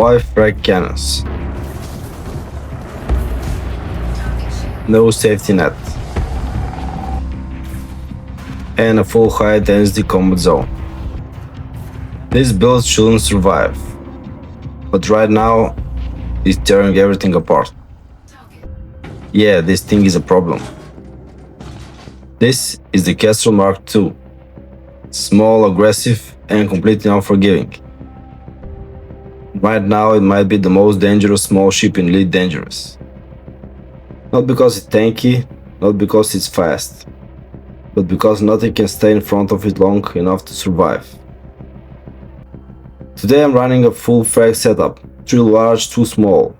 5 frag cannons. No safety net. And a full high density combat zone. This build shouldn't survive, but right now it's tearing everything apart. Yeah, this thing is a problem. This is the Kestrel Mk II. Small, aggressive, and completely unforgiving. Right now it might be the most dangerous small ship in Elite Dangerous. Not because it's tanky, not because it's fast, but because nothing can stay in front of it long enough to survive. Today I'm running a full frag setup, 3 large, 2 small.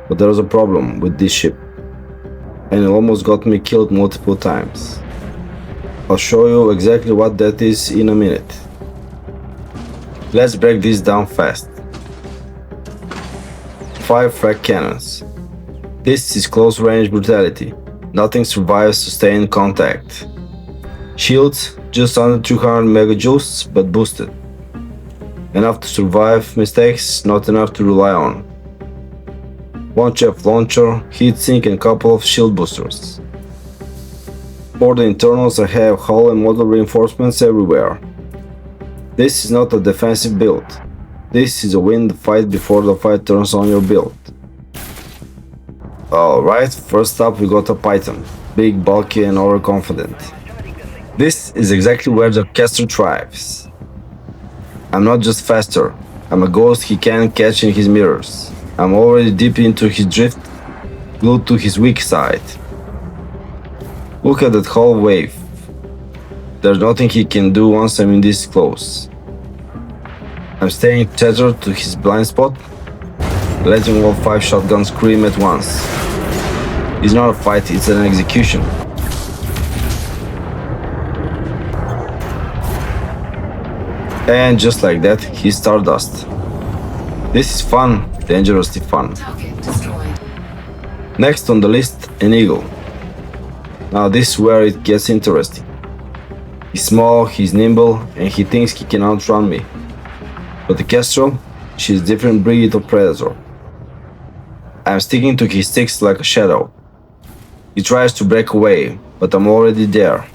But there's a problem with this ship, and it almost got me killed multiple times. I'll show you exactly what that is in a minute. Let's break this down fast. 5 frag cannons. This is close range brutality. Nothing survives sustained contact. Shields just under 200 megajoules but boosted. Enough to survive mistakes, not enough to rely on. 1 chaff launcher, heatsink and couple of shield boosters. For the internals I have hull and model reinforcements everywhere. This is not a defensive build. This is a win the fight before the fight turns on your build. Alright, first up we got a Python. Big, bulky and overconfident. This is exactly where the Kestrel thrives. I'm not just faster, I'm a ghost he can't catch in his mirrors. I'm already deep into his drift, glued to his weak side. Look at that whole wave. There's nothing he can do once I'm in this close. I'm staying tethered to his blind spot, letting all 5 shotguns scream at once. It's not a fight, it's an execution. And just like that, he's Stardust. This is fun, dangerously fun. Next on the list, an Eagle. Now this is where it gets interesting. He's small, he's nimble, and he thinks he can outrun me. But the Kestrel, she's a different breed of predator. I'm sticking to his sticks like a shadow. He tries to break away, but I'm already there.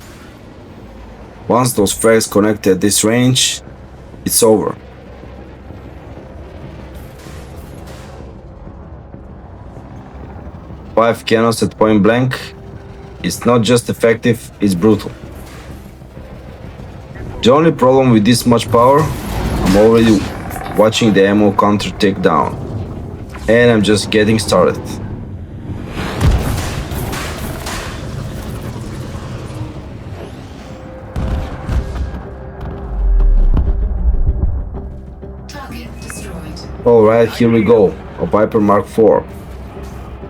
Once those frags connect at this range, it's over. Five cannons at point blank. It's not just effective, it's brutal. The only problem with this much power, I'm already watching the ammo counter tick down. And I'm just getting started. Alright, here we go, a Viper Mark IV.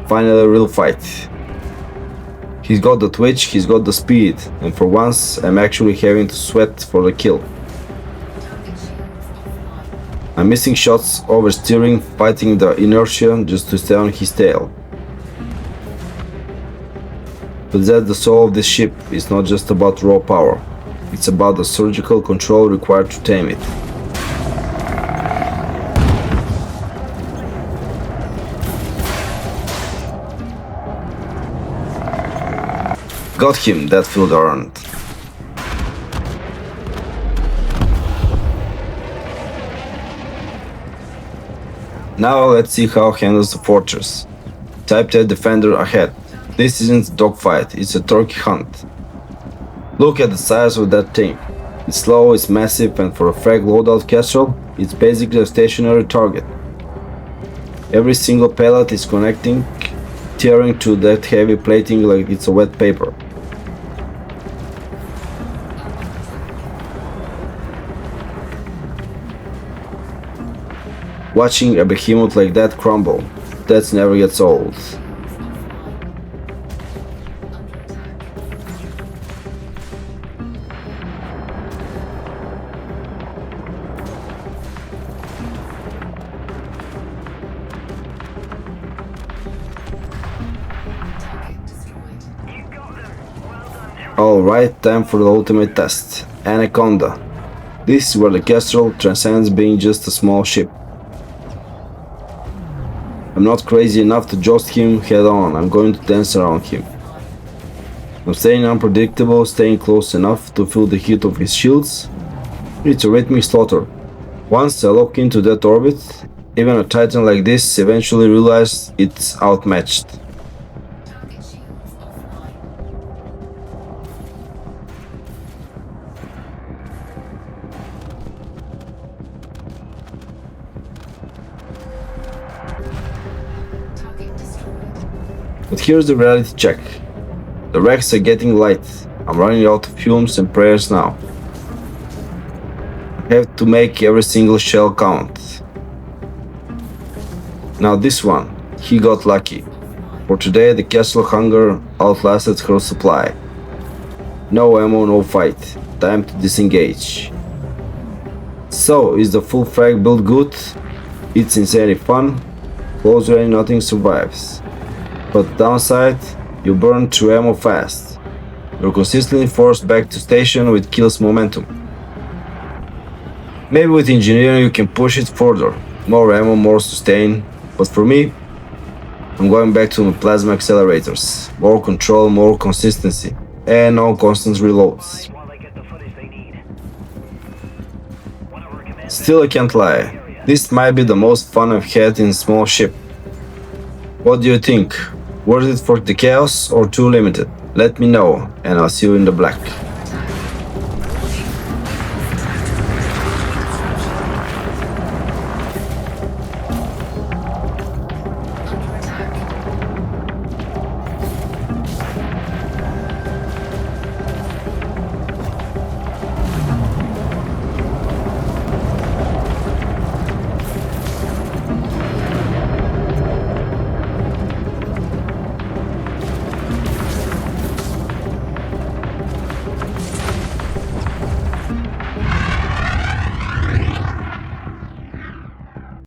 Finally a real fight. He's got the twitch, he's got the speed, and for once I'm actually having to sweat for the kill. I'm missing shots, oversteering, fighting the inertia just to stay on his tail. But that's the soul of this ship, it's not just about raw power, it's about the surgical control required to tame it. Got him, that field earned. Now let's see how it handles the fortress. Type 10 defender ahead. This isn't a dogfight, it's a turkey hunt. Look at the size of that thing. It's slow, it's massive, and for a frag loadout Kestrel, it's basically a stationary target. Every single pellet is connecting, tearing to that heavy plating like it's a wet paper. Watching a behemoth like that crumble, that never gets old. Alright, time for the ultimate test. Anaconda. This is where the Kestrel transcends being just a small ship. I'm not crazy enough to joust him head on, I'm going to dance around him. I'm staying unpredictable, staying close enough to feel the heat of his shields. It's a rhythmic slaughter. Once I lock into that orbit, even a titan like this eventually realizes it's outmatched. But here's the reality check. The wrecks are getting light. I'm running out of fumes and prayers now. I have to make every single shell count. Now this one, he got lucky. For today the Kestrel hunger outlasted her supply. No ammo, no fight. Time to disengage. So, is the full frag build good? It's insanely fun. Close range nothing survives. But downside, you burn through ammo fast. You're consistently forced back to station with kills momentum. Maybe with engineering you can push it further. More ammo, more sustain. But for me, I'm going back to my plasma accelerators. More control, more consistency. And no constant reloads. Still, I can't lie. This might be the most fun I've had in a small ship. What do you think? Worth it for the chaos or too limited? Let me know, and I'll see you in the black.